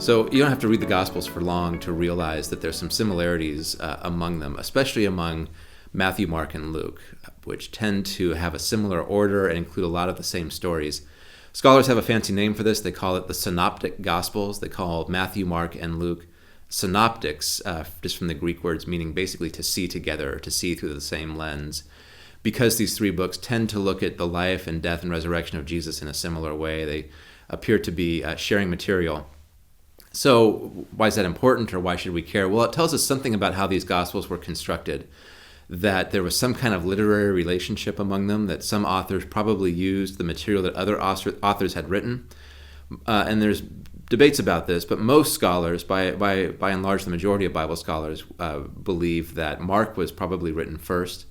So you don't have to read the Gospels for long to realize that there's some similarities among them, especially among Matthew, Mark, and Luke, which tend to have a similar order and include a lot of the same stories. Scholars have a fancy name for this. They call it the Synoptic Gospels. They call Matthew, Mark, and Luke synoptics, just from the Greek words meaning basically to see together, to see through the same lens. Because these three books tend to look at the life and death and resurrection of Jesus in a similar way, they appear to be sharing material. So why is that important, or why should we care? Well, it tells us something about how these Gospels were constructed, that there was some kind of literary relationship among them, that some authors probably used the material that other authors had written. And there's debates about this, but most scholars, by and large the majority of Bible scholars, believe that Mark was probably written first,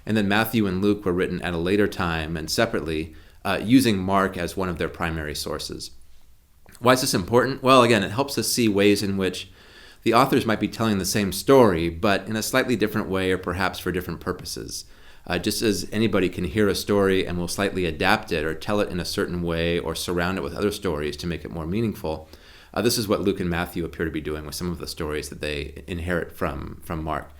and then Matthew and Luke were written at a later time and separately, using Mark as one of their primary sources. Why is this important? Well, again, it helps us see ways in which the authors might be telling the same story, but in a slightly different way or perhaps for different purposes. Just as anybody can hear a story and will slightly adapt it or tell it in a certain way or surround it with other stories to make it more meaningful, this is what Luke and Matthew appear to be doing with some of the stories that they inherit from Mark.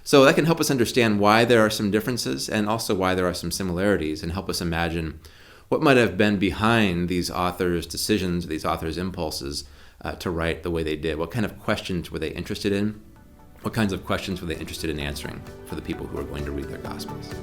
So that can help us understand why there are some differences and also why there are some similarities, and help us imagine what might have been behind these authors' decisions, these authors' impulses to write the way they did. What kind of questions were they interested in? What kinds of questions were they interested in answering for the people who are going to read their Gospels?